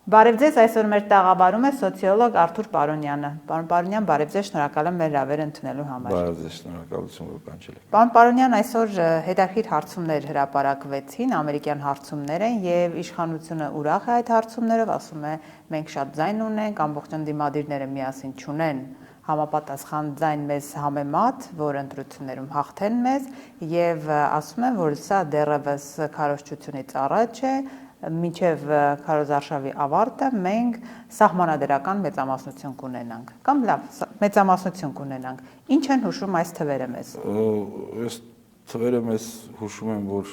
Բարև ձեզ, այսօր մեր տաղավարում է սոցիոլոգ Արթուր Պարոնյանը։ Պարոն Պարոնյան, բարև ձեզ, շնորհակալ եմ մեր հրավերը ընդունելու համար։ Բարև ձեզ, շնորհակալություն, որ կանչել եք։ Պարոն Պարոնյան, այսօր հետաքրքիր հարցումներ հրապարակվեցին, ամերիկյան հարցումներ են, եւ իշխանությունը ուրախ է այդ հարցումներով, ասում է, մենք շատ ձայն ունենք, ամբողջ ընդդիմադիրները միասին չունեն համապատասխան ձայն մեզ համեմատ, որ ընտրություններում հաղթեն մեզ, եւ ասում են, որ սա դեռևս քարոզչությունից առաջ է, մինչև քարոզարշավի ավարտը մենք սահմանադրական մեծամասնություն կունենանք, կամ լավ մեծամասնություն կունենանք։ Ինչ են հուշում այս թվերը մեզ։ Այս թվերը մեզ հուշում են, որ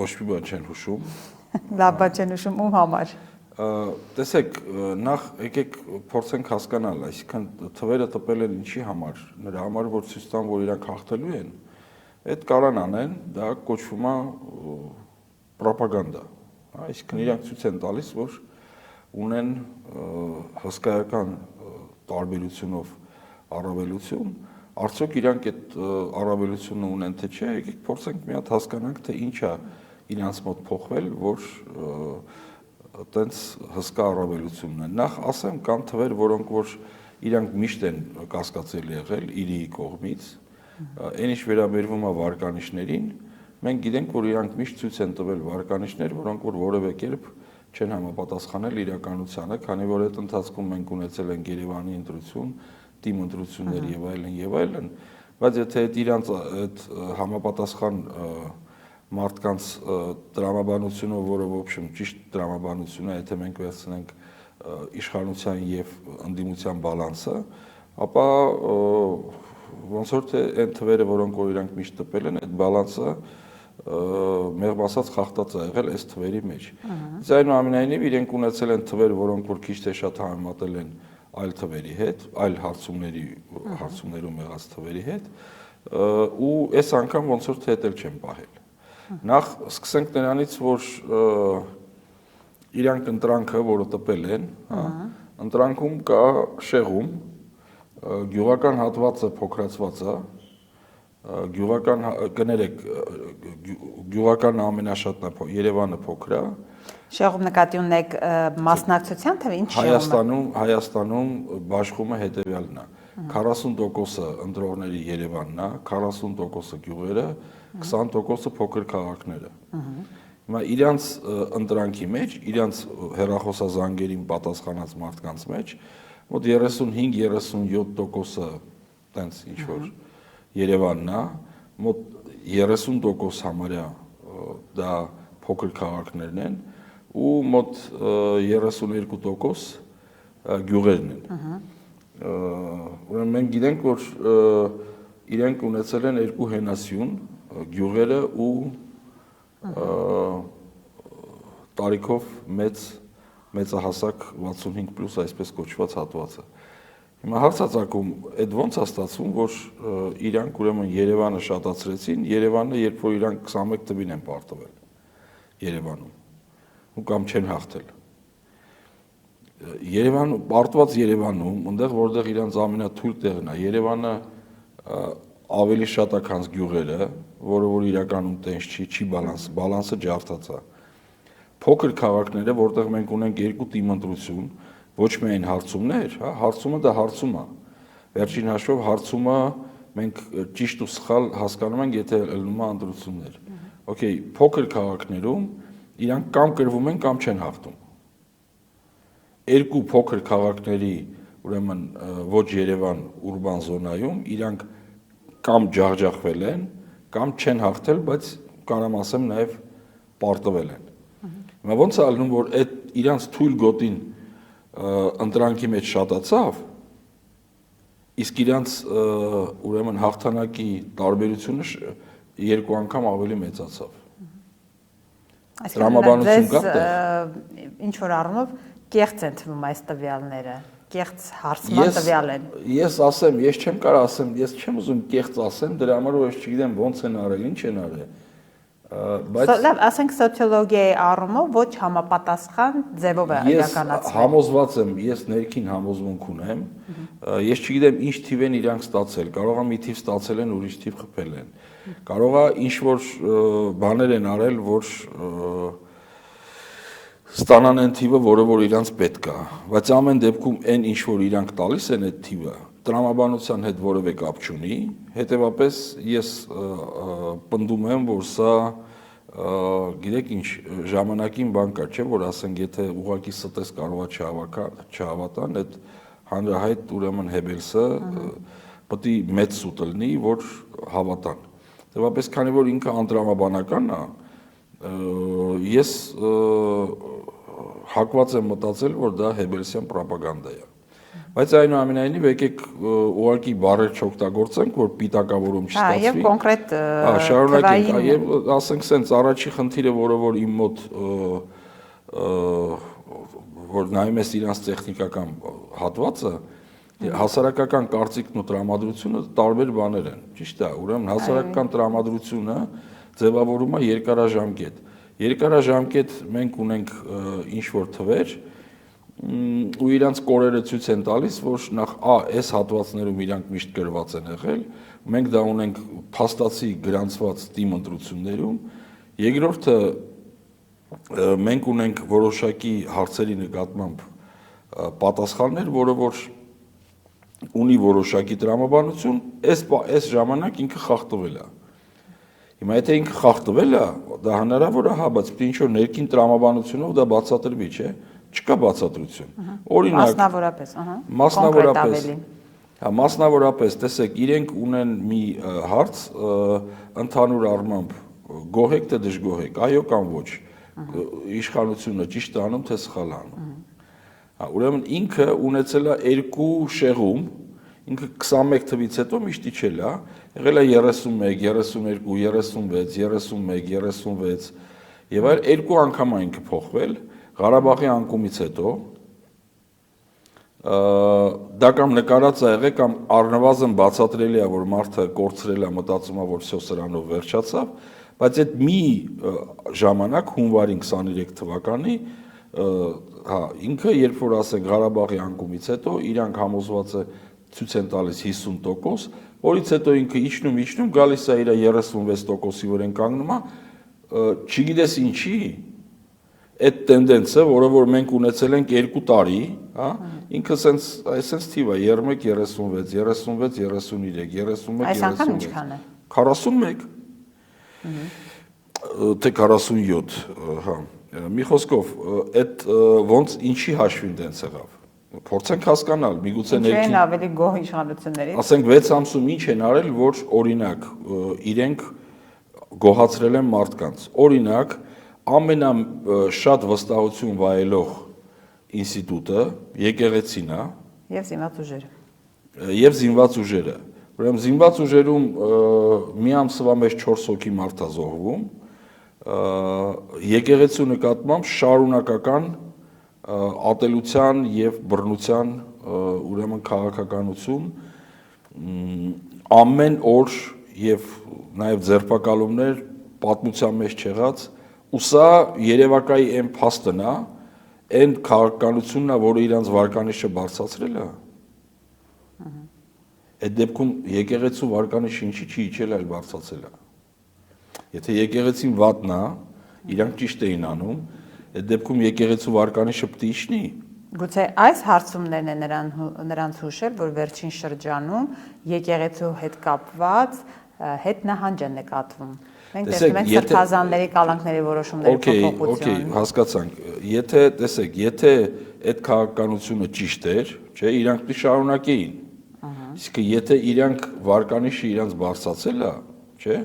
ոչ մի բան չեն հուշում։ Լավ բան չեն հուշում ում համար։ Տեսեք, նախ եկեք փորձենք հասկանալ, այսինքն թվերը տպել են ինչի համար, նրա համար, որ ցույց տան, որ իրանք հաղթելու են, այդ կարան անեն, դա կոչվում է պրոպագանդա, այսինքն իրանք ցույց են տալիս, որ ունեն հսկայական տարբերությունով առավելություն, արդյոք իրանք այդ առավելությունը ունեն թե չէ, եկեք փորձենք մի հատ հասկանանք, թե ինչ է իրանց մոտ փոխվել, որ այտենց հսկա առավելությունն է։ Նախ ասեմ, կան թվեր, որոնք որ իրանք միշտ են կասկածել եղել իրիի կողմից, այն ինչ վերաբերվում է վարկանիշներին, մենք գիտենք, որ իրանք միշտ ցույց են տվել վարկանիշներ, որոնք որ որևէ կերպ չեն համապատասխանել իրականությանը, քանի որ այդ ընթացքում մենք ունեցել ենք Երևանի ընտրություն, թիմ ընտրություններ եւ այլն, բայց եթե այդ իրանց այդ համապատասխան մարդկանց տրամաբանությունը, որը в общем ճիշտ տրամաբանություն է, եթե մենք վերցնենք իշխանության եւ ընդդիմության բալանսը, ապա ոնց որ թե այն թվերը, որոնք որ իրանք միշտ տպել են, այդ բալանսը մեղմ ասած խախտած է եղել այս թվերի մեջ։ Այնուամենայնիվ իրենք ունեցել են թվեր, որոնք որ քիչ թե շատ համեմատել են այլ թվերի հետ, այլ հարցումներում եղած թվերի հետ, ու այս անգամ ոնց որ թե դա չեն պահել։ Նախ սկսենք նրանից, որ իրանք ընտրանքը, որը տպել են, ընտրանքում կա շեղում, գյուղական հատվածը փոքրացված է, գյուղական ամենաշատն է, Երևանը փոքր է։ Շեղում նկատի ունեք մասնակցության, թե ինչ շեղում է։ Հայաստանում բաշխումը հետևյալն է։ 40%-ը ընտրողների Երևանն է, 40%-ը գյուղերը, 20%-ը փոքր քաղաքները։ Հիմա իրանց ընտրանքի մեջ, իրանց հեռախոսազանգերին պատասխանած մարդկանց մեջ, մոտ 35-37%-ը տենց ինչ որ Երևանն է, մոտ 30% համարյա դա փոքր քաղաքներն են, ու մոտ 32% գյուղերն են։ Ուրեմն մենք գիտենք, որ իրենք ունեցել են երկու հենասյուն, գյուղերը ու տարիքով մեծահասակ 65+, այսպես կոչված հատվածը։ Հիմա հարց է ծագում, այդ ոնց է ստացվում, որ իրանք ուրեմն Երևանը շատացրեցին, Երևանը, երբ որ իրանք 21 թվին են պարտվել Երևանում, ու կամ չեն հաղթել։ Պարտված Երևանում, այնտեղ որտեղ իրանց ամենաթույլ տեղն է, Երևանը ավելի շատ է, քան գյուղերը, որը որ իրականում տենց չի բալանսը ջարդած է։ Փոքր քաղաքները, որտեղ մենք ունենք երկու թիմ ընտրություն, ոչ միայն հարցումներ, հա, հարցումը դա հարցում է։ Վերջին հաշվով հարցումը մենք ճիշտ ու սխալ հասկանում ենք, եթե ելնում է ընտրություններ։ Okay, փոքր քաղաքներում իրանք կամ կրվում են, կամ չեն հաղթում։ Երկու փոքր քաղաքների, ուրեմն ոչ Երևան ուրբան զոնայում իրանք կամ ջախջախվել են, կամ չեն հաղթել, բայց կարամ ասեմ նաև պարտվել են։ Հիմա ոնց է ալնում, որ այդ իրանց թույլ գոտին ընտրանքի մեջ շատացավ, իսկ իրանց ուրեմն հաղթանակի տարբերությունը երկու անգամ ավելի մեծացավ։ Տրամաբանություն կա դեռ։ Ինչ որ առումով կեղծ են թվում այս տվյալները, կեղծ հարցման տվյալ են։ Ես ասեմ, ես չեմ կարող ասեմ, ես չեմ ուզում կեղծ ասեմ, դրա համար որ ես չգիտեմ ոնց են արել, ինչ են արել։ Բայց լավ, ասենք սոցիոլոգիայի առումով ոչ համապատասխան ձևով է իրականացվել։ Ես համոզված եմ, ես ներքին համոզմունք ունեմ, ես չգիտեմ ինչ թիվ են իրանք ստացել, կարող է մի թիվ ստացել են, ուրիշ թիվ խփել են։ Կարող է ինչ որ բաներ են արել, որ ստանան այն թիվը, որը որ իրանց պետք է, բայց ամեն դեպքում այն ինչ որ իրանք տալիս են այդ թիվը, տրամաբանության հետ որևէ կապ չունի, հետևապես ես պնդում եմ, որ սա գիտեք ինչ ժամանակին բան կա, չէ, որ ասենք եթե ուղղակի ստես կարողա չհավատան, այդ հանրահայտ ուրեմն Հեբելսը պետք է մեծ սուտ լինի, որ հավատան։ Հետևապես քանի որ ինքը անտրամաբանական է, ես հակված եմ մտածել, որ դա Հեբելսյան պրոպագանդա է։ Բայց այնուամենայնիվ եկեք ուղղակի բառեր չօգտագործենք, որ պիտակավորում չստացվի։ Եվ կոնկրետ շարունակենք, եւ ասենք սենց առաջի խնդիրը, որը որ իմ մոտ որ նայում ես իրանց տեխնիկական հատվածը, հասարակական կարծիքն ու տրամադրությունը տարբեր բաներ են։ Ճիշտ է, ուրեմն հասարակական տրամադրությունը ձևավորում է երկարաժամկետ։ Երկարաժամկետ մենք ունենք ինչ որ թվեր, ու իրանց կորերը ցույց են տալիս, որ նախ այս հատվածներում իրանք միշտ գրված են եղել, մենք դա ունենք փաստացի գրանցված թիմ ընտրություններում, երկրորդը մենք ունենք որոշակի հարցերի նկատմամբ պատասխաններ, որը որ ունի որոշակի տրամաբանություն, այս ժամանակ ինքը խախտվել է։ Հիմա եթե ինքը խախտվել է, դա հնարավոր է, հա, բայց պետք է ինչ-որ ներքին տրամաբանությունով դա բացատրվի, չէ՞։ Չկա բացատրություն։ Օրինակ, մասնավորապես, հա, մասնավորապես, տեսեք, իրենք ունեն մի հարց, ընդհանուր առմամբ գոհ եք թե դժգոհ եք, այո կամ ոչ, իշխանությունը ճիշտ է անում թե սխալ է անում։ Հա, ուրեմն ինքը ունեցել է երկու շեղում, ինքը 21 թվից հետո միշտ իջել է, եղել է 31, 32, 36, 31, 36 եւ այլ երկու անգամ է ինքը փոխվել Ղարաբաղի անկումից հետո դա կամ նկարած է եղել կամ առնվազն բացատրելի է որ մարդը կորցրել է մտածում է որ всё սրանով վերջացավ, բայց այդ մի ժամանակ հունվարին 23 թվականի հա ինքը երբ որ ասենք Ղարաբաղի անկումից հետո իրանք համոզված է ցույց են տալիս 50%, որից հետո ինքը իջնում գալիս է իր 36%-ի վրա կանգնում է, չգիտես ինչի այդ տենդենսը, որը որ մենք ունեցել ենք 2 տարի, հա, ինքը այսպես թիվ է 31, 36, 36, 33, 31, Այս անգամ ինչքան է։ 41 թե 47, հա։ Մի խոսքով, այդ ոնց ինչի հաշվին տենց եղավ։ Փորձենք հասկանալ, միգուցե ներքին Ինչու են ավելի գոհ իշխանություններից։ Ասենք 6 ամսում ինչ են արել, որ օրինակ իրենք գոհացրել են մարդկանց։ Օրինակ ամենաշատ վստահություն վայելող ինստիտուտը եկեղեցին է եւ զինված ուժերը։ Եվ զինված ուժերը։ Ուրեմն զինված ուժերում մի ամսվա մեջ 4 հոգի մարդ է զոհվում։ Եկեղեցու նկատմամբ շարունակական ատելության եւ բռնության ուրեմն քաղաքականություն ամեն օր եւ նաեւ ձերբակալումներ պատմության մեջ չեղած ու սա երևակայի այն փաստն է այն քաղաքականությունն է որը իրանց վարկանիշը բարձրացրել է այդ դեպքում եկեղեցու վարկանիշը ինչի չի իջել այլ բարձրացել է եթե եկեղեցին վատնա իրանք ճիշտ էին անում այդ դեպքում եկեղեցու վարկանիշը պետք է իջնի Գուցե այս հարցումներն է նրանց հուշել, որ վերջին շրջանում եկեղեցու հետ կապված հետ նահանջ են նկատվում։ Մենք տեսնում ենք սրբազանների կալանքների որոշումների փոփոխություն։ Okay, հասկացանք։ Եթե տեսեք, եթե այդ քաղաքականությունը ճիշտ էր, չէ, իրանք պետք է շարունակեին։ Իսկ եթե իրանք վարկանիշը իրանք բարձրացել է, չէ,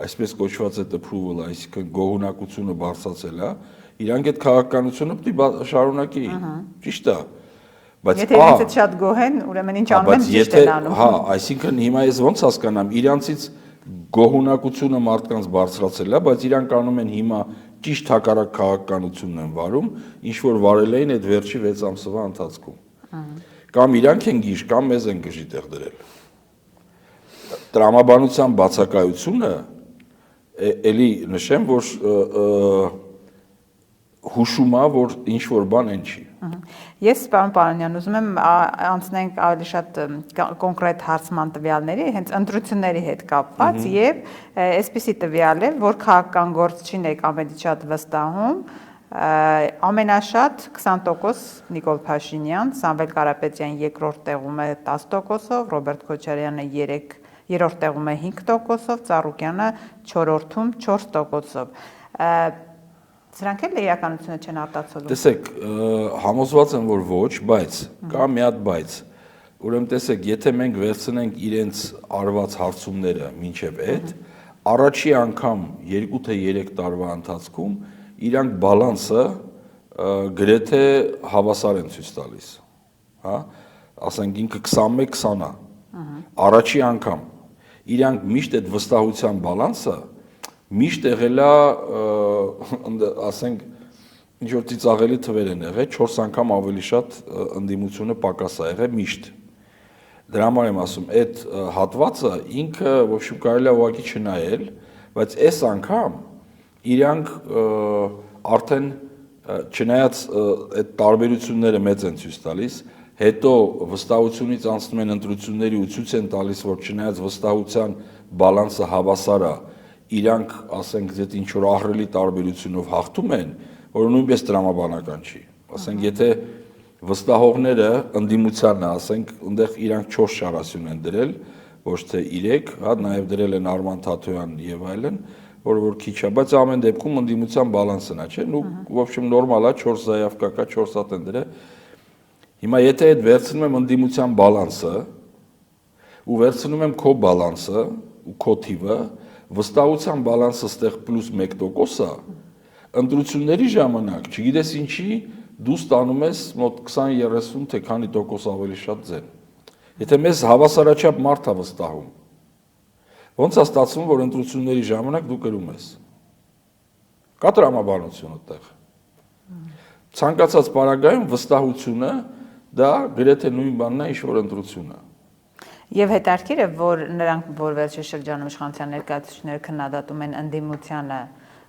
այսպես կոչված այդ approval, այսինքն գոհունակությունը բարձրացել է, իրանք այդ քաղաքականությունը պետք է շարունակեին։ Ճիշտ է։ Բայց եթե իրենց շատ գոհ են, ուրեմն ինչ անում են ճիշտ են անում։ Հա, այսինքն հիմա ես ոնց հասկանամ, իրանցից գոհունակությունը մարդկանց բարձրացել է, բայց իրանք անում են հիմա ճիշտ հակառակ քաղաքականությունն են վարում, ինչ որ վարել էին այդ վերջի 6 ամսվա ընթացքում։ Կամ իրանք են գիժ, կամ մեզ են գժի տեղ դրել։ Տրամաբանության բացակայությունը էլի նշեմ, որ հուշում է, որ ինչ որ բան են չի։ Ես պարոն Պարանյան ուզում եմ անցնենք ավելի շատ կոնկրետ հարցման տվյալների, հենց ընտրությունների հետ կապված եւ այսպիսի տվյալ է, որ քաղաքական գործչին եք ամենից շատ վստահում, Ամենաշատ 20% Նիկոլ Փաշինյան, Սամվել Կարապետյան երկրորդ տեղում է 10%-ով, Ռոբերտ Քոչարյանը երրորդ տեղում է 5%-ով, Ծառուկյանը 4-րդում 4%-ով։ Սրանք էլ իրականությունը չեն արտացոլում։ Տեսեք, համոզված եմ, որ ոչ, բայց կա մի հատ բայց։ Ուրեմն տեսեք, եթե մենք վերցնենք իրենց արված հարցումները մինչև այդ, առաջի անգամ 2 թե 3 տարվա ընթացքում իրանք բալանսը գրեթե հավասար են ցույց տալիս, հա, ասենք ինքը 21-20 է, առաջի անգամ իրանք միշտ այդ վստահության բալանսը միշտ եղել է, ասենք, ինչ-որ ծիծաղելի թվեր են եղել, 4 անգամ ավելի շատ ընդդիմությունը պակաս է եղել միշտ։ Դրա համար եմ ասում, այդ հատվածը ինքը ոչինչ կարելի է ուղղակի չնայել, բայց այս անգամ իրանք արդեն չնայած այդ տարբերությունները մեծ են ցույց տալիս, հետո վստահությունից անցնում են ընտրությունների ու ցույց են տալիս, որ չնայած վստահության բալանսը հավասար է, իրանք, ասենք, այդ ինչ որ ահռելի տարբերությունով հաղթում են, որ նույնպես տրամաբանական չի։ Ասենք, եթե վստահողները ընդդիմությանն է, ասենք, այնտեղ իրանք 4 շարասյուն են դրել, ոչ թե 3, հա, նաև դրել են Արման Թաթոյան եւ այլն, որ քիչ է, բայց ամեն դեպքում ընդդիմության բալանսն է, չէ՞, ու в общем նորմալ է, 4 զայավկա կա, 4 հատ են դրել։ Հիմա եթե այդ վերցնում եմ ընդդիմության բալանսը ու վերցնում եմ քո բալանսը ու քո թիվը, վստահության բալանսը ստեղ +1% է, ընտրությունների ժամանակ, չգիտես ինչի, դու ստանում ես մոտ 20-30 թե քանի տոկոս ավելի շատ ձեն։ Եթե մեզ հավասարաչափ մարդ է վստահում, ոնց է ստացվում, որ ընտրությունների ժամանակ դու կրում ես։ Կա տրամաբանություն այդտեղ։ Ցանկացած պարագայում վստահությունը դա գրեթե նույն բանն է, ինչ որ ընտրությունը։ Եվ հետաքրքիր է, որ նրանք, որ վերջի շրջանում իշխանության ներկայացուցիչները քննադատում են ընդդիմությանը,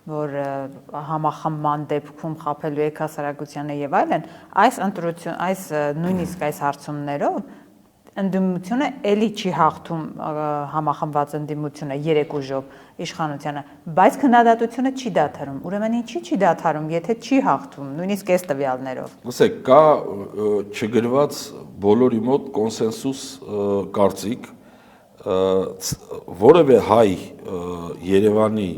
որ համախմբման դեպքում խաբելու է հասարակությանը եւ այլն, այս նույնիսկ այս հարցումներով ընդդիմությունը էլի չի հաղթում համախմբված ընդդիմությունը 3 ուժով իշխանությանը, բայց քննադատությունը չի դադարում։ Ուրեմն ինչի չի դադարում, եթե չի հաղթում, նույնիսկ այս տվյալներով։ Լսեք, կա չգրված բոլորի մոտ կոնսենսուս կարծիք, որևէ հայ Երևանի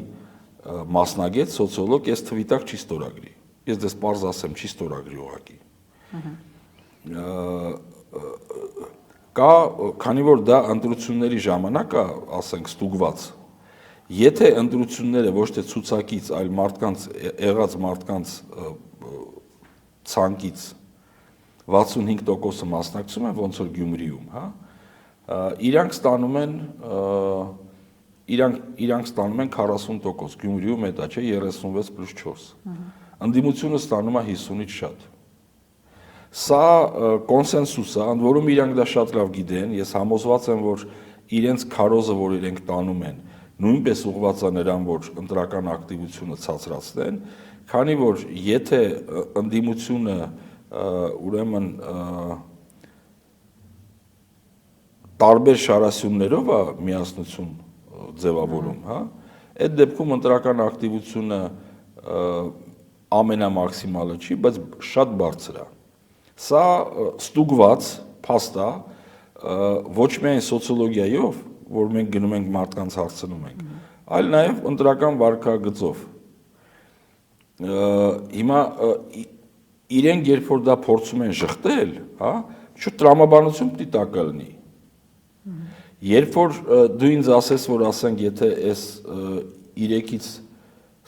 մասնագետ, սոցիոլոգ այս թվի տակ չի ստորագրի։ Ես դες պարզ ասեմ, չի ստորագրի ուղղակի։ Կա, քանի որ դա ընտրությունների ժամանակ է, ասենք, ստուգված, եթե ընտրությունները ոչ թե ցուցակից, այլ մարդկանց եղած մարդկանց ցանկից 65%-ը մասնակցում են, ոնց որ Գյումրիում, հա, իրանք ստանում են 40%, Գյումրիում էտա չէ 36+4։ Ընդդիմությունը ստանում է 50-ից շատ։ Սա կոնսենսուս է, ընդ որում իրանք դա շատ լավ գիտեն, ես համոզված եմ, որ իրենց քարոզը, որ իրենք տանում են, նույնպես ուղղված է նրան, որ ընտրական ակտիվությունը ցածրացնեն, քանի որ եթե ընդդիմությունը ուրեմն տարբեր շարասյուններով է միասնություն ձևավորում, հա, այդ դեպքում ընտրական ակտիվությունը ամենամաքսիմալը չի, բայց շատ բարձր է։ Սա ստուգված փաստ է ոչ միայն սոցիոլոգիայով, որ մենք գնում ենք մարդկանց հարցնում ենք, այլ նաև ընտրական վարքագծով։ Հիմա իրենք երբ որ դա փորձում են շղթել, հա, շուտ տրամաբանություն պիտի տակը լինի։ Երբ որ դու ինձ ասես, որ ասենք, եթե այս 3-ից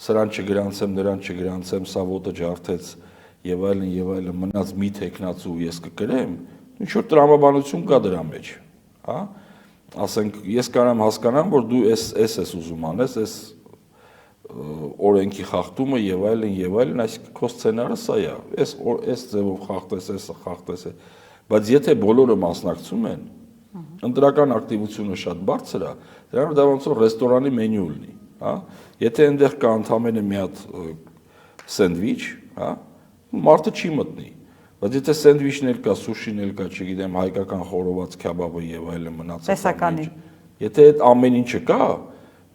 սրան չգրանցեմ, նրան չգրանցեմ, սա ոտը ջարդեց եւ այլն, մնաց մի թեկնածու ես կկրեմ, ինչ որ տրամաբանություն կա դրա մեջ, հա, ասենք, ես կարամ հասկանամ, որ դու ես ուզում անես, այս օրենքի խախտումը եւ այլն, այսինքն քո սցենարը սա է, այս ձևով խախտես, այս խախտես, բայց եթե բոլորը մասնակցում են, ընտրական ակտիվությունը շատ բարձր է, դրանով դա ոնց որ ռեստորանի մենյու լինի, հա, եթե այնտեղ կա ընդամենը մի հատ սենդվիչ, հա, մարդը չի մտնի, բայց եթե սենդվիչներ կա, սուշիներ կա, չգիտեմ, հայկական խորոված քեբաբը եւ այլն մնացած, եթե այդ ամեն ինչը կա,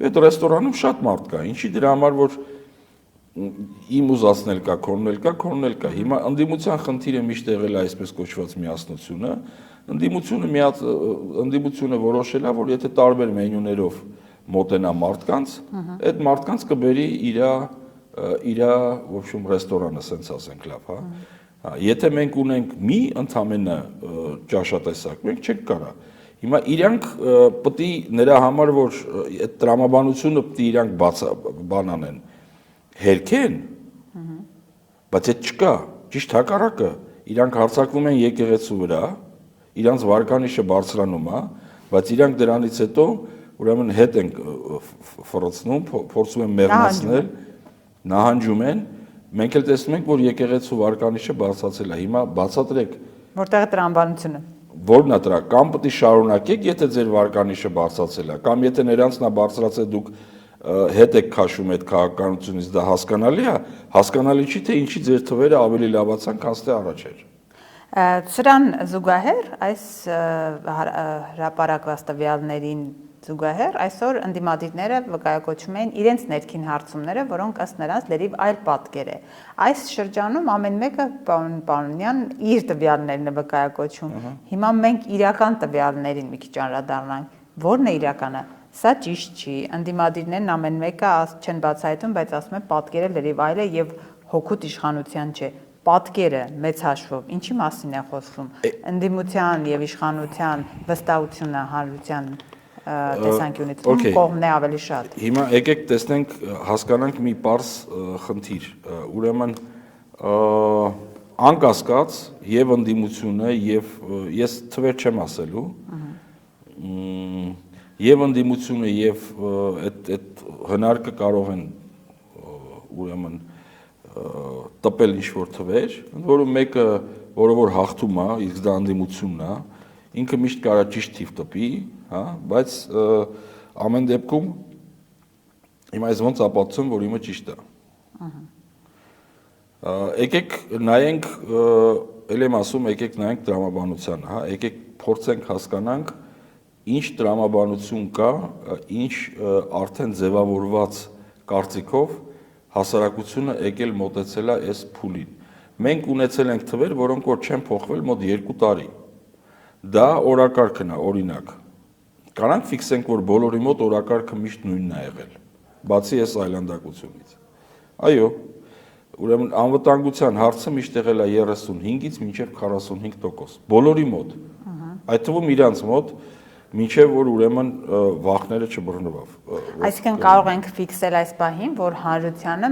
այդ ռեստորանում շատ մարդ կա, ինչի դրա համար որ իմ ուզածն էլ կա, քոնն էլ կա։ Հիմա ընդդիմության խնդիրը միշտ եղել է այսպես կոչված միասնությունը։ Ընդդիմությունը որոշել է, որ եթե տարբեր մենյուներով մոտենա մարդկանց, այդ մարդկանց կբերի իր в общем ռեստորանը, ասենց ասենք լավ, հա։ Եթե մենք ունենք մի ընդամենը ճաշատեսակ, մենք չենք կարա։ Հիմա իրանք պետք է նրա համար, որ այդ տրամաբանությունը պետք է իրանք բանանեն, հերքեն, բայց այդ չկա, ճիշտ հակառակը, իրանք հարձակվում են եկեղեցու վրա, իրանց վարկանիշը բարձրանում է, բայց իրանք դրանից հետո ուրեմն հետ են ֆռոցնում, փորձում են մեղմացնել, նահանջում են, մենք էլ տեսնում ենք, որ եկեղեցու վարկանիշը բարձրացել է, հիմա բացատրեք, որտեղ է տրամաբանությունը։ Որն է դրա, կամ պետք է շարունակեք, եթե ձեր վարկանիշը բարձրացել է, կամ եթե նրանցն է բարձրացել, դուք հետ եք քաշում այդ քաղաքականությունից, դա հասկանալի է, հասկանալի չի, թե ինչի ձեր թվերը ավելի լավացան, քան թե առաջ էր։ Սրան զուգահեռ այս հրապարակված տվյալներին զուգահեռ այսօր ընդդիմադիրները վկայակոչում են իրենց ներքին հարցումները, որոնք ըստ նրանց լրիվ այլ պատկեր է։ Այս շրջանում ամեն մեկը պարոն Պարոնյան իր տվյալներն է վկայակոչում։ Հիմա մենք իրական տվյալներին մի քիչ անդրադառնանք։ Ո՞րն է իրականը։ Սա ճիշտ չի։ Ընդդիմադիրներն ամեն մեկը չեն բացահայտում, բայց ասում են պատկերը լրիվ այլ է եւ հոգուտ իշխանության չէ։ Պատկերը մեծ հաշվով ինչի մասին է խոսում։ Ընդդիմության եւ իշխանության վստահությունը հանրության տեսանկյունից կողմն է ավելի շատ։ Հիմա եկեք տեսնենք, հասկանանք մի պարզ խնդիր։ Ուրեմն անկասկած եւ ընդդիմությունը եւ ես թվեր չեմ ասելու, եւ ընդդիմությունը եւ այդ հնարկը կարող են ուրեմն տպել ինչ-որ թվեր, ընդ որում մեկը, որը որ հաղթում է, իսկ դա ընդդիմությունն է, ինքը միշտ կարա ճիշտ թիվ տպի, հա, բայց ամեն դեպքում հիմա այս ոնց ապացուցում, որ իմը ճիշտ է։ Եկեք նայենք, ել եմ ասում, եկեք նայենք տրամաբանությանը, հա, եկեք փորձենք հասկանանք, ինչ տրամաբանություն կա, ինչ արդեն ձևավորված կարծիքով հասարակությունը եկել մոտեցել է այս փուլին։ Մենք ունեցել ենք թվեր, որոնք որ չեն փոխվել մոտ 2 տարի։ Դա օրակարգն է, օրինակ։ Կարանք ֆիքսենք, որ բոլորի մոտ օրակարգը միշտ նույնն է եղել, բացի այս այլանդակությունից։ Այո, ուրեմն անվտանգության հարցը միշտ եղել է 35-ից մինչև 45%։ Բոլորի մոտ։ Այդ թվում իրանց մոտ մինչև որ ուրեմն վախները չբռնվավ։ Այսինքն կարող ենք ֆիքսել այս պահին, որ հանրությանը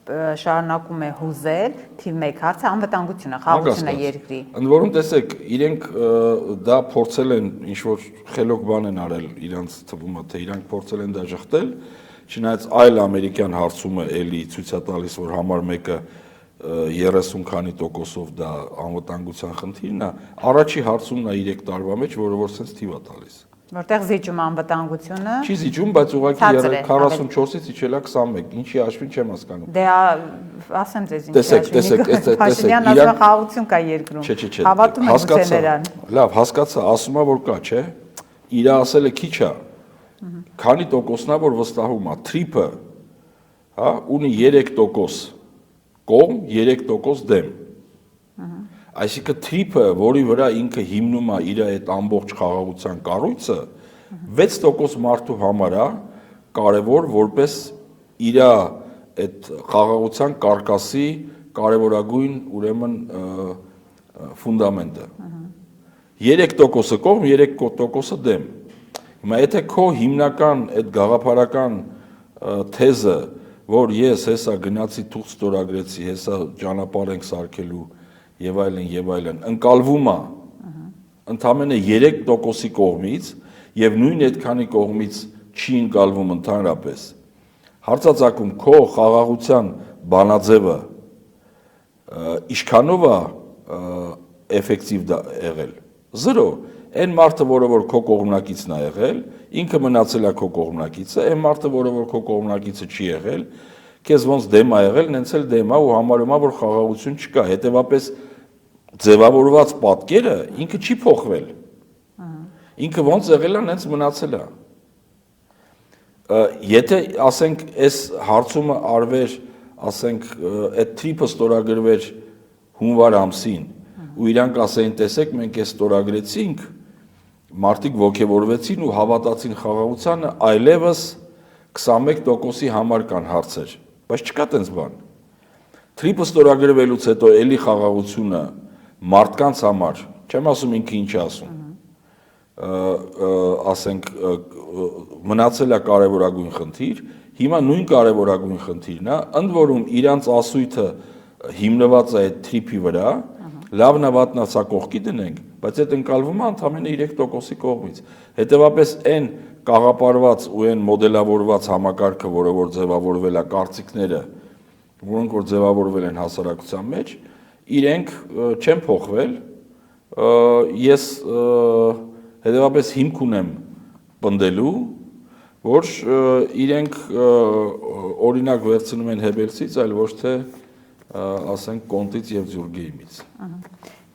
շարունակում է հուզել թիվ 1 հարցը անվտանգությունը, խաղաղությունը երկրի։ Ընդ որում տեսեք, իրենք դա փորձել են ինչ-որ խելոք բան են արել իրանց թվում է, թե իրանք փորձել են դա շղթել, չնայած այլ ամերիկյան հարցումը էլի ցույց է տալիս, որ համար մեկը 30 քանի տոկոսով դա անվտանգության խնդիրն է, առաջի հարցումն է 3 տարվա մեջ, որը որ sense թիվ է տալիս։ Որտեղ զիջում անվտանգությունը։ Չի զիջում, բայց ուղղակի 44-ից իջել է 21, ինչի հաշվին չեմ հասկանում։ Դե ասեմ ձեզ ինչի հաշվին։ Փաշինյանն ասում է խաղաղություն կա երկրում։ Հավատում եք նրան։ Լավ, հասկացա, ասում է որ կա, չէ։ Իր ասելը քիչ է։ Քանի տոկոսն է որ վստահում է, թրիփը, հա, ունի 3% կողմ, 3% դեմ։ Այսինքն թրիփը, որի վրա ինքը հիմնում է իր այդ ամբողջ խաղաղության կառույցը, 6% մարդու համար է կարևոր որպես իր այդ խաղաղության կարկասի կարևորագույն ուրեմն ֆունդամենտը։ 3%-ը կողմ, 3%-ը դեմ։ Հիմա եթե քո հիմնական այդ գաղափարական թեզը, որ ես հեսա գնացի թուղթ ստորագրեցի, հեսա ճանապարհ ենք սարքելու եւ այլն, ընկալվում է ընդամենը 3%-ի կողմից եւ նույն այդքանի կողմից չի ընկալվում ընդհանրապես։ Հարցածակում քո խաղաղության բանաձևը ինչքանով է էֆեկտիվ եղել։ 0 Այն մարդը, որը որ քո կողմնակիցն է եղել, ինքը մնացել է քո կողմնակիցը, այն մարդը, որը որ քո կողմնակիցը չի եղել, քեզ ոնց դեմ է եղել, նենց էլ դեմ է ու համարում է, որ խաղաղություն չկա։ Հետևաբար ձևավորված պատկերը ինքը չի փոխվել։ Ինքը ոնց եղել է, նենց մնացել է։ Եթե ասենք այս հարցումը արվեր ասենք այդ թրիփը ստորագրվեր հունվար ամսին ու իրանք ասեին տեսեք մենք այս ստորագրեցինք մարդիկ ոգևորվեցին ու հավատացին խաղաղությանը այլևս 21%-ի համար կան հարցեր բայց չկա տենց բան թրիփը ստորագրվելուց հետո էլի խաղաղությունը մարդկանց համար չեմ ասում ինքը ինչ է ասում ասենք մնացել է կարևորագույն խնդիր հիմա նույն կարևորագույն խնդիրն է ընդ որում իրանց ասույթը հիմնված է այդ թրիփի վրա լավն է վատն է սա կողքի դնենք բայց այդ ընկալվում է ընդամենը 3%-ի կողմից հետևաբար այն կաղապարված ու այն մոդելավորված համակարգը որը որ ձևավորվել է կարծիքները որոնք որ ձևավորվել են հասարակության մեջ իրենք չեն փոխվել ես հետևաբար հիմք ունեմ պնդելու որ իրենք օրինակ վերցնում են Հեբելսից այլ ոչ թե ասենք Կոնտից եւ Ձուրգեիմից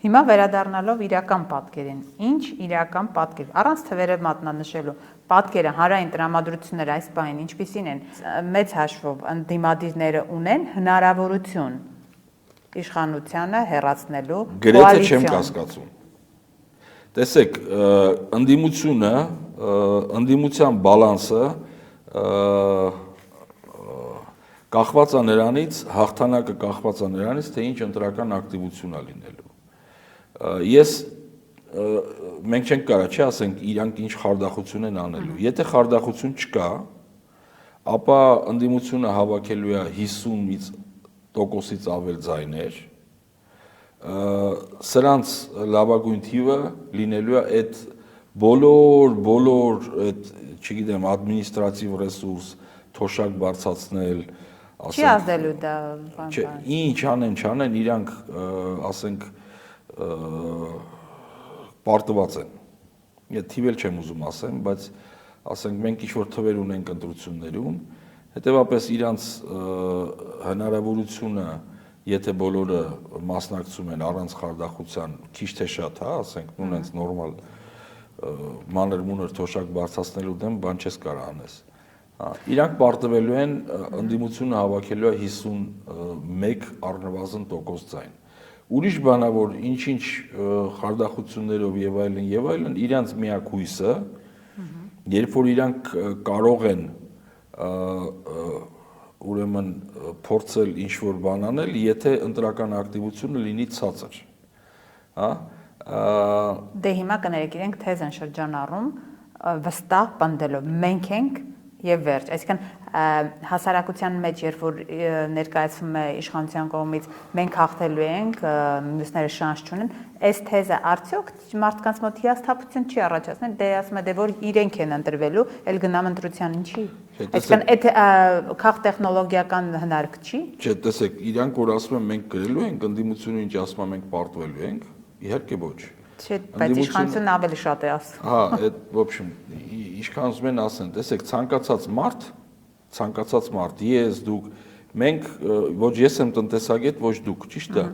Հիմա վերադառնալով իրական պատկերին ինչ իրական պատկեր առանց թվերը մատնանշելու պատկերը հանրային տրամադրությունները այս բանին ինչպիսին են մեծ հաշվով ընդդիմադիրները ունեն հնարավորություն իշխանությանը հեռացնելու գրեթե չեմ կասկածում տեսեք ընդդիմությունը ընդդիմության բալանսը կախված է նրանից հաղթանակը կախված է նրանից թե ինչ ընտրական ակտիվություն է լինելու ես մենք չենք կարա չի ասենք իրանք ինչ խարդախություն են անելու եթե խարդախություն չկա ապա ընդդիմությունը հավաքելու է 50%-ից ավել ձայներ սրանց լավագույն թիվը լինելու է այդ բոլոր այդ չգիտեմ ադմինիստրատիվ ռեսուրս թոշակ բարձրացնել Չի ազդելու դա բան ինչ չանեն իրանք ասենք պարտված են Ես թիվել չեմ ուզում ասեմ բայց ասենք մենք ինչ որ թվեր ունենք ընտրություններում հետեւապես իրանց հնարավորությունը եթե բոլորը մասնակցում են առանց խարդախության քիչ թե շատ հա ասենք նույնպես նորմալ մանր-մունր թոշակ բարձրացնելու դեմ բան չես կարող անես իրանք պարտվելու են ընդդիմությունը հավաքելու է 51 առնվազն տոկոս ձայն ուրիշ բանա որ ինչ-ինչ խարդախություններով եւ այլն իրանց միակ հույսը երբ որ իրանք կարող են ուրեմն փորձել ինչ որ բան անել եթե ընտրական ակտիվությունը լինի ցածր հա Դե հիմա կներեք իրենք թեզ են շրջանառում վստահ պնդելով մենք ենք եւ վերջ այսինքն հասարակության մեջ երբ որ ներկայացվում է իշխանության կողմից մենք հաղթելու ենք մյուսները շանս չունեն այս թեզը արդյոք մարդկանց մոտ հիասթափություն չի առաջացնել դե ասում է դե որ իրենք են ընտրվելու ել գնամ ընտրության ինչի այսինքն այդ քաղ տեխնոլոգիական հնարք չի չէ տեսեք իրանք որ ասում են մենք գրելու ենք ընդդիմությունը ինչ ասում է մենք պարտվելու ենք իհարկե ոչ Չէ, բայց իշխանությունն ավելի շատ է ասում։ Հա, այդ в общем, իշխանությունն ասեն, տեսեք, ցանկացած մարդ, ես, դուք, մենք ոչ ես եմ տնտեսագետ, ոչ դուք, ճիշտ է։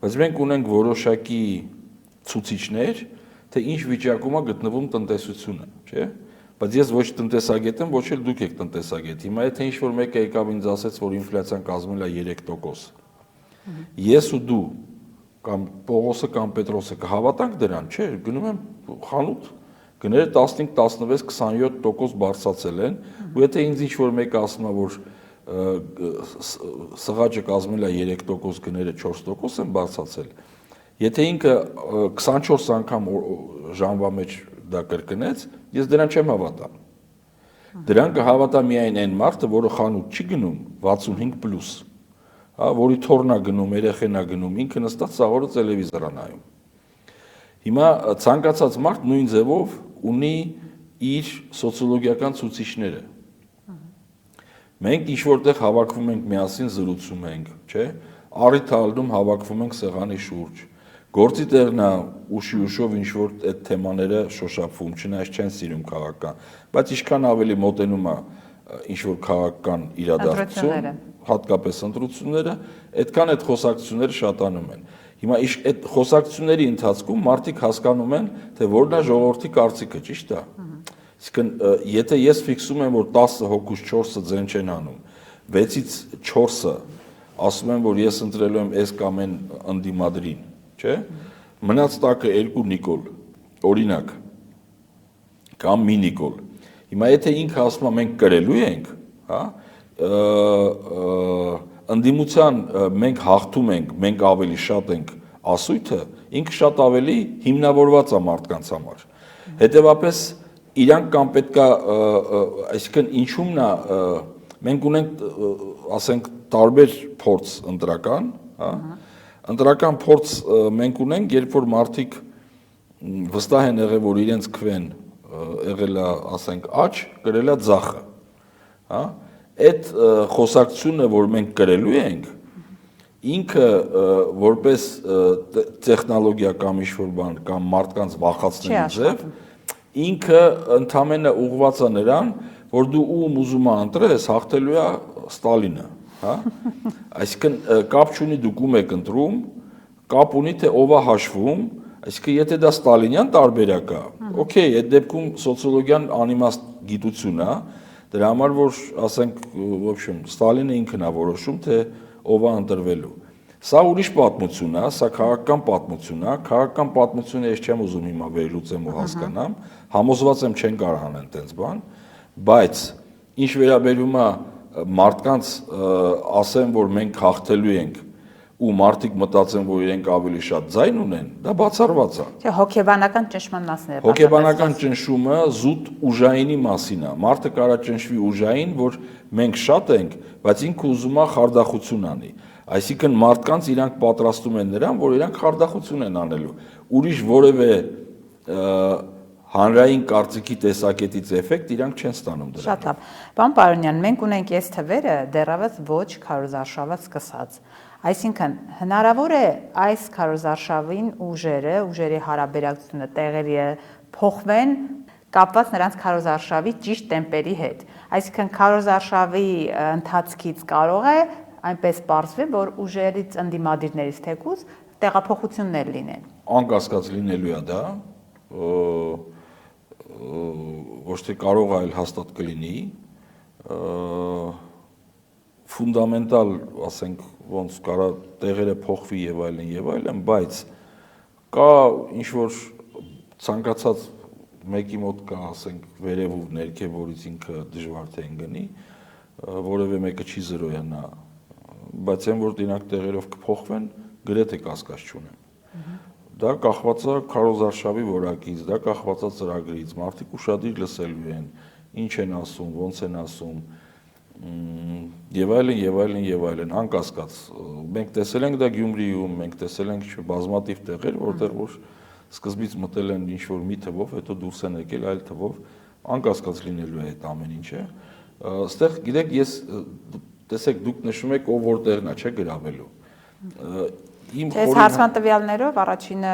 Բայց մենք ունենք որոշակի ցուցիչներ, թե ինչ վիճակում է գտնվում տնտեսությունը, չէ՞։ Բայց ես ոչ տնտեսագետ եմ, ոչ էլ դուք եք տնտեսագետ։ Հիմա եթե ինչ-որ մեկը եկավ ինձ ասեց, որ ինֆլյացիան կազմել է 3%, ես ու դու կամ Պողոսը կամ Պետրոսը կհավատանք դրան, չէ, գնում եմ խանութ, գները 15-16-27% բարձրացել են, ու եթե ինձ ինչ-որ մեկը ասում է, որ սղաճը կազմել է 3%, գները 4% են բարձրացել, եթե ինքը 24 անգամ ժամվա մեջ դա կրկնեց, ես դրան չեմ հավատա։ Դրան կհավատա միայն այն մարդը, որը խանութ չի գնում 65+, որի թորնա գնում, երեխենա գնում, ինքը նստած սաղորը տելևիզոր է նայում։ Հիմա ցանկացած մարդ նույն ձևով ունի իր սոցիոլոգիական ցուցիչները։ Մենք ինչ որտեղ հավաքվում ենք միասին զրուցում ենք, չէ՞, առիթ ալնում հավաքվում ենք սեղանի շուրջ։ Գործի տեղն է ուշի ուշով ինչ որ այդ թեմաները շոշափվում, չնայած չեն սիրում քաղաքական, բայց ինչքան ավելի մոտենում է ինչ որ քաղաքական իրադարձություն, հատկապես ընտրությունները, այդքան այդ խոսակցությունները շատանում են։ Հիմա այդ խոսակցությունների ընթացքում մարդիկ հասկանում են, թե որն է ժողովրդի կարծիքը, ճիշտ է։ Իսկն եթե ես ֆիքսում եմ, որ 10 հոգուց 4-ը ձեն չեն անում, 6-ից 4-ը ասում եմ, որ ես ընտրելու եմ այս կամ այն ընդդիմադրին, չէ՞։ Մնաց տակը 2 Նիկոլ, օրինակ, կամ մի Նիկոլ։ Հիմա եթե ինքը ասում է մենք կրելու ենք, հա, ընդդիմության մենք հաղթում ենք, մենք ավելի շատ ենք ասույթը, ինքը շատ ավելի հիմնավորված է մարդկանց համար։ Հետևաբար իրանք կամ պետքա, այսինքն ինչումն է, մենք ունենք, ասենք, տարբեր փորձ ընտրական, հա, ընտրական փորձ մենք ունենք, երբ որ մարդիկ վստահ են եղել, որ իրենց քվեն եղել է, ասենք, աճ, կրել է ձախը, հա, այդ խոսակցությունը, որ մենք կրելու ենք, ինքը որպես տեխնոլոգիա կամ ինչ-որ բան կամ մարդկանց վախեցնելու ձև, ինքը ընդամենը ուղղված է նրան, որ դու ում ուզում ես ընտրես, հաղթելու է Ստալինը, հա։ Այսինքն կապ չունի դուք ում եք ընտրում, կապ ունի թե ով է հաշվում, այսինքն եթե դա ստալինյան տարբերակ է, օքեյ, այդ դեպքում սոցիոլոգիան անիմաստ գիտություն է, դրա համար որ ասենք, в общем, Ստալինը ինքն է որոշում, թե ով է ընտրվելու։ Սա ուրիշ պատմություն է, սա քաղաքական պատմություն է, քաղաքական պատմությունը ես չեմ ուզում հիմա վերլուծեմ ու հասկանամ, համոզված եմ չեն կարող անեն այդպես բան, բայց ինչ վերաբերում է մարդկանց ասեմ, որ մենք հաղթելու ենք ու մարդիկ մտածեն, որ իրենք ավելի շատ ձայն ունեն, դա բացառված է։ Չէ, հոգեբանական ճնշման մասն է։ Հոգեբանական ճնշումը զուտ ուժայինի մասին է։ Մարդը կարա ճնշվի ուժային, որ մենք շատ ենք, բայց ինքը ուզում է խարդախություն անի։ Այսինքն մարդկանց իրանք պատրաստում են նրան, որ իրանք խարդախություն են անելու։ Ուրիշ որևէ հանրային կարծիքի տեսակետից էֆեկտ իրանք չեն ստանում դրանից։ Շատ լավ։ Պարոն Պարոնյան, մենք ունենք այս թվերը դեռևս ոչ քարոզարշավը սկսած։ Այսինքն հնարավոր է այս քարոզարշավին ուժերի հարաբերակցությունը տեղերի փոխվեն կապված նրանց քարոզարշավի ճիշտ տեմպերի հետ։ Այսինքն քարոզարշավի ընթացքից կարող է այնպես պարզվի, որ ուժերից ընդդիմադիրներից թեկուզ տեղափոխություններ լինեն։ Անկասկած լինելու է դա, ոչ թե կարող է, այլ հաստատ կլինի, ֆունդամենտալ, ասենք, ոնց կարա տեղերը փոխվի եւ այլն, բայց կա ինչ որ ցանկացած մեկի մոտ կա, ասենք, վերև ու ներքև, որից ինքը դժվար թե ընկնի, որևէ մեկը չի զրոյանա, բայց այն որ դինակ տեղերով կփոխվեն, գրեթե կասկած չունեմ։ Դա կախված է քարոզարշավի որակից, դա կախված է ծրագրից, մարդիկ ուշադիր լսելու են, ինչ են ասում, ոնց են ասում, եւ այլն, անկասկած։ Մենք տեսել ենք դա Գյումրիում, մենք տեսել ենք բազմաթիվ տեղեր, որտեղ որ սկզբից մտել են ինչ-որ մի թվով, հետո դուրս են եկել այլ թվով, անկասկած լինելու է այդ ամեն ինչը։ Այստեղ, գիտեք, ես տեսեք, դուք նշում եք ով որտեղն է, չէ՞ գրավելու։ Այս հարցման տվյալներով առաջինը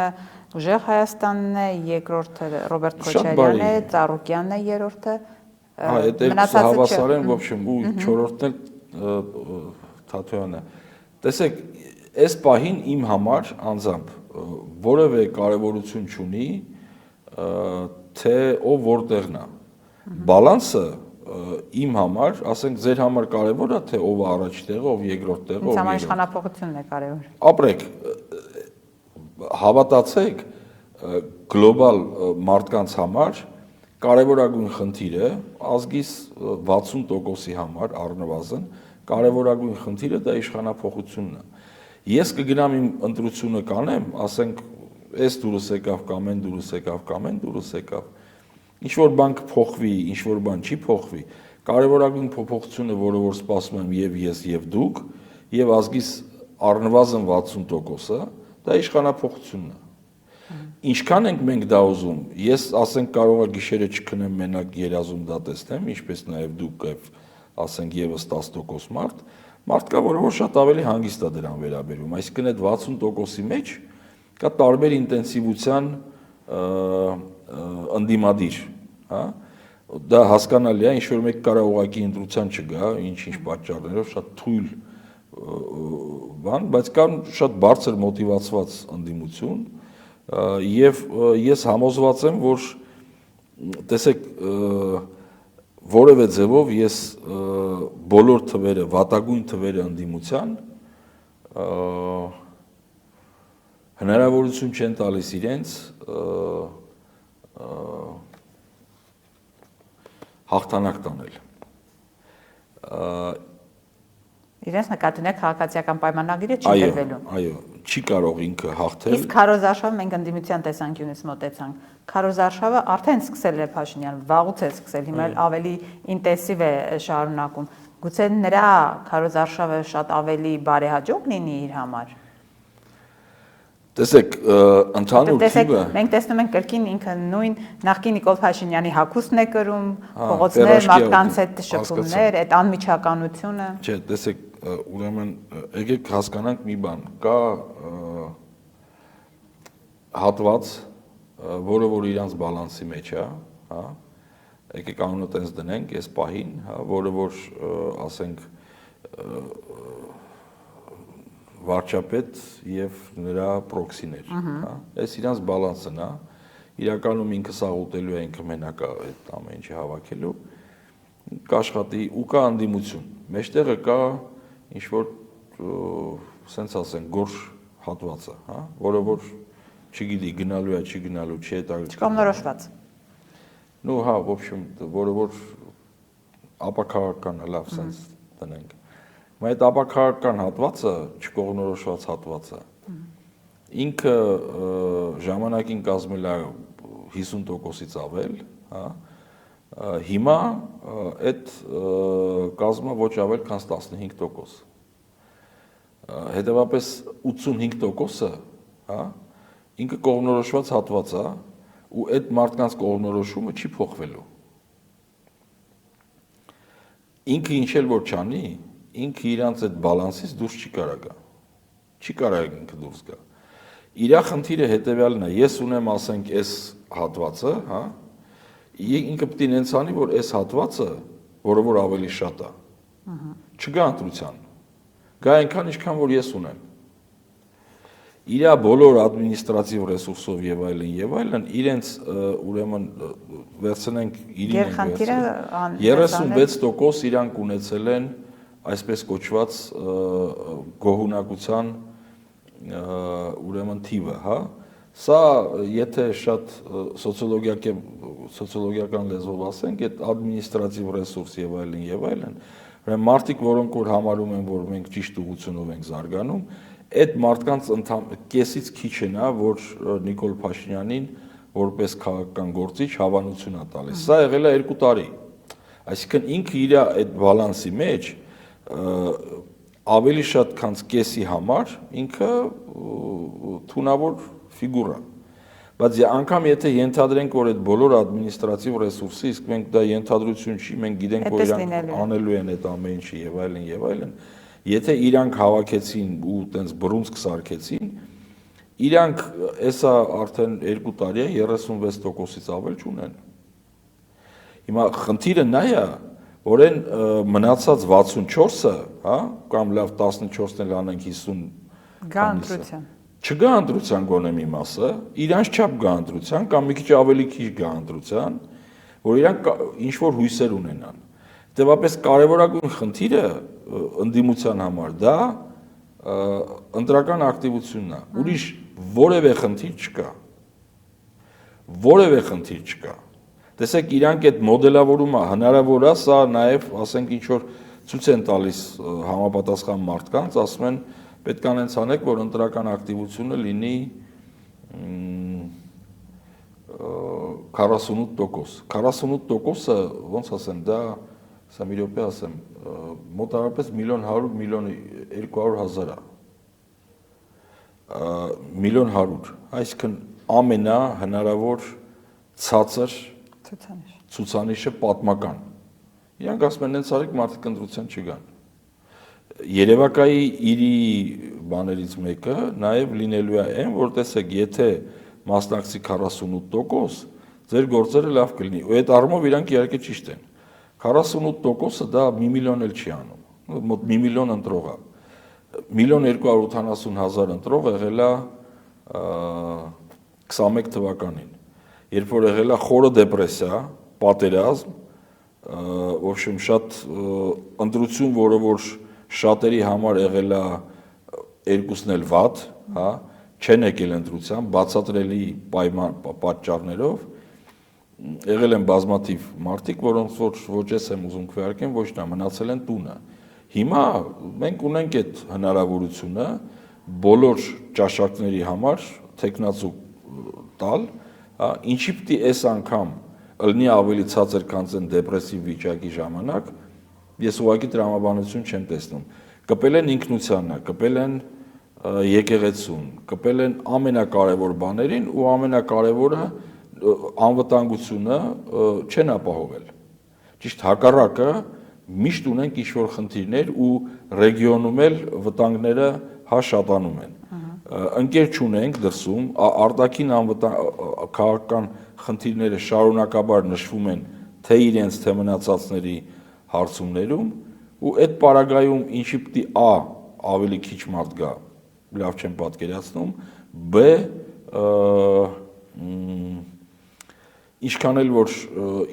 Ուժեղ Հայաստանն է, երկրորդը Ռոբերտ Քոչարյանն է, Ծառուկյանն է, երրորդը այդ երկուսը հավասար են, в общем, ու չորրորդն էլ Թաթոյանն է։ Տեսեք, այս պահին իմ համար անձամբ որևէ կարևորություն չունի, թե ով որտեղն է։ Բալանսը իմ համար, ասենք, ձեր համար կարևոր է, թե ով է առաջ տեղը, ով երկրորդ տեղը, ով երրորդ։ Ինձ համար իշխանափոխությունն է կարևոր։ Ապրեք, հավատացեք, գլոբալ մարդկանց համար կարևորագույն խնդիրը, ազգիս 60%-ի համար առնվազն, կարևորագույն խնդիրը դա իշխանափոխությունն է։ Ես կգնամ իմ ընտրությունը կանեմ, ասենք, այս դուրս եկավ կամ այն դուրս եկավ կամ այն դուրս եկավ, ինչ-որ բան կփոխվի, ինչ-որ բան չի փոխվի, կարևորագույն փոփոխությունը, որը որ սպասում եմ եւ ես եւ դուք, եւ ազգիս առնվազն 60%-ը, դա իշխանափոխությունն է։ Ինչքան ենք մենք դա ուզում, ես ասենք կարող է գիշերը չքնեմ մենակ երազում դա տեսնեմ, ինչպես նաեւ դուք եւ ասենք եւս 10% մարդ կա, որը որ շատ ավելի հանգիստ է դրան վերաբերում, այսինքն այդ 60%-ի մեջ կա տարբեր ինտենսիվության ընդդիմադիր, հա, դա հասկանալի է, ինչ որ մեկ կարող ուղղակի ընտրության չգա, ինչ պատճառներով շատ թույլ բան, բայց կան շատ բարձր մոտիվացված ընդդիմություն եւ ես համոզված եմ, որ տեսեք որևէ ձևով ես բոլոր թվերը, վատագույն թվերը ընդդիմության հնարավորություն չեն տալիս իրենց հաղթանակ տանել։ Իրենց նկատի ունեք քաղաքացիական պայմանագիրը չի դրվելու։ Այո, չի կարող ինքը հաղթել։ Իսկ քարոզարշավը մենք ընդդիմության տեսանկյունից մոտեցանք։ Քարոզարշավը արդեն սկսել է Փաշինյանը, վաղուց է սկսել, հիմա ավելի ինտենսիվ է շարունակում։ Գուցե նրա քարոզարշավը շատ ավելի բարեհաջող լինի իր համար։ Տեսեք, ընդհանուր թիվը մենք տեսնում ենք կրկին ինքը նույն նախկին Նիկոլ Փաշինյանի հագուստն է կրում, փողոցներ, մարդկանց հետ շփումներ, այդ անմիջականությունը։ Չէ, տեսեք, ուրեմն եկեք հասկանանք մի բան, կա հատված, որը որ իրանց բալանսի մեջ է, հա, եկեք անունը տենց դնենք, այս պահին, հա, որը որ ասենք վարչապետ եւ նրա պրոքսիներ, հա, այս իրանց բալանսն է, իրականում ինքը սաղ ուտելու է, ինքը մենակ է այդ ամեն ինչի հավաքելու, կաշխատի ու կա անդիմություն, մեջտեղը կա ինչ որ սենց ասենք գորշ հատվածը, հա, որը որ չգիտի գնալու է, չի գնալու, չի հետաքրքիր։ Չկողմնորոշված։ Ну, հա, в общем, որը որ ապաքաղաքական լավ սենց տնենք։ Բայց այդ ապաքաղաքական հատվածը, չկողմնորոշված հատվածը, ինքը ժամանակին կազմել է 50%-ից ավել, հա, հիմա այդ կազմը ոչ ավել քան 15%։ Հետևաբար 85%-ը, հա, ինքը կողմնորոշված հատված է, ու այդ մարդկանց կողմնորոշումը չի փոխվելու։ Ինքը ինչ էլ որ չանի, ինքը իրանց այդ բալանսից դուրս չի կարող գա։ Չի կարող ինքը դուրս գա։ Իրա խնդիրը հետևյալն է, ես ունեմ ասենք այս հատվածը, հա, ինքը պետք է նենց անի, որ այս հատվածը, որը որ ավելի շատ է, չգա ընտրության։ Գա այնքան, ինչքան որ ես ունեմ։ Իրա բոլոր ադմինիստրատիվ ռեսուրսով եւ այլն, իրենց ուրեմն վերցնենք իրին 36% իրանք ունեցել են այսպես կոչված գոհունակության ուրեմն թիվը, հա։ Սա եթե շատ սոցիոլոգիական լեզվով ասենք, այդ ադմինիստրատիվ ռեսուրս եւ այլն, ուրեմն մարդիկ, որոնք որ համարում են, որ մենք ճիշտ ուղղությունով ենք զարգանում, այդ մարդկանց կեսից քիչ են, հա, որ Նիկոլ Փաշինյանին որպես քաղաքական գործիչ հավանություն է տալիս։ Սա եղել է 2 տարի։ Այսինքն ինքը իր այդ բալանսի մեջ ավելի շատ քան կեսի համար ինքը թունավոր ֆիգուրա։ Բայց անգամ եթե ենթադրենք, որ այդ բոլոր ադմինիստրատիվ ռեսուրսը, իսկ մենք դա ենթադրություն չի, մենք գիտենք, որ իրանք անելու են այդ ամեն ինչը եւ այլն, եթե իրանք հավաքեցին ու տենց բռունցք սարքեցին, իրանք էսա արդեն 2 տարի է 36%-ից ավել չունեն։ Հիմա խնդիրը նա է, որ այն մնացած 64-ը, հա, կամ լավ 14-ն էլ անենք 50 գա ընտրության։ Չգա ընտրության գոնե մի մասը, իրանց չափ գա ընտրության կամ մի քիչ ավելի քիչ գա ընտրության, որ իրանք ինչ որ հույսեր ունենան։ Դեպապես կարևորագույն խնդիրը ընդդիմության համար դա ընտրական ակտիվությունն է։ Ուրիշ որևէ խնդիր չկա։ Տեսեք, իրանք այդ մոդելավորումը հնարավոր է, սա նաև, ասենք, ինչ որ ցույց են տալիս համապատասխան մարդկանց, ասում են, պետք է անենց անեք, որ ընտրական ակտիվությունը լինի 48%։ 48%-ը, ոնց ասեմ, դա սա մի րոպե ասեմ, մոտավորապես 1.100.200.000 է։ 1.100.000, այսինքն ամենահնարավոր ցածր ցուցանիշը պատմական։ Իրանք ասում են, նենց արեք մարդիկ ընտրության չգան։ Երևակայի իրի բաներից մեկը նաև լինելու է այն, որ տեսեք, եթե մասնակցի 48%, ձեր գործերը լավ կլինի։ Ու այդ առումով իրանք իհարկե ճիշտ են։ 48%-ը դա 1 միլիոն էլ չի անում, մոտ 1 միլիոն ընտրող է։ 1.280.000 ընտրող եղել է 21 թվականին, երբ որ եղել է խորը դեպրեսիա, պատերազմ, в общем շատ ընտրություն, որը որ շատերի համար եղել է երկուսն էլ վատ, հա, չեն եկել ընտրության, բացատրելի պայման պատճառներով եղել են բազմաթիվ մարդիկ, որոնց ոչ ես եմ ուզում քվեարկեմ, ոչ նա մնացել են տունը։ Հիմա մենք ունենք այդ հնարավորությունը բոլոր ճաշակների համար տեխնացու տալ, հա, ինչի պիտի այս անգամ ըլնի ավելի ցածր քան դեպրեսիվ վիճակի ժամանակ, ես ուղղակի տրամաբանություն չեմ տեսնում։ Կպել են ինքնությանը, կպել են եկեղեցուն, կպել են ամենակարևոր բաներին ու ամենակարևորը անվտանգությունը չեն ապահովել։ Ճիշտ հակառակը միշտ ունենք ինչ-որ խնդիրներ ու ռեգիոնում էլ վտանգները հա շատանում են։ Ընկեր չունենք դրսում, արտաքին քաղաքական խնդիրները շարունակաբար նշվում են թե իրենց թե մնացածների հարցումներում ու այդ պարագայում ինչի պիտի ավելի քիչ մարդ գա, լավ չեմ պատկերացնում, բ ինչքան էլ որ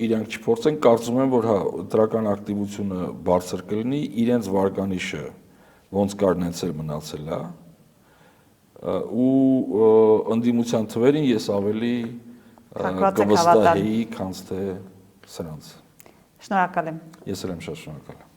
իրանք չփորձեն, կարծում եմ, որ հա դրական ակտիվությունը բարձր կլինի, իրենց վարկանիշը ոնց կար նենց էլ մնացել է, ու ընդդիմության թվերին ես ավելի կվստահեի, քան թե սրանց։ Շնորհակալ եմ։ Ես էլ եմ շատ շնորհակալ։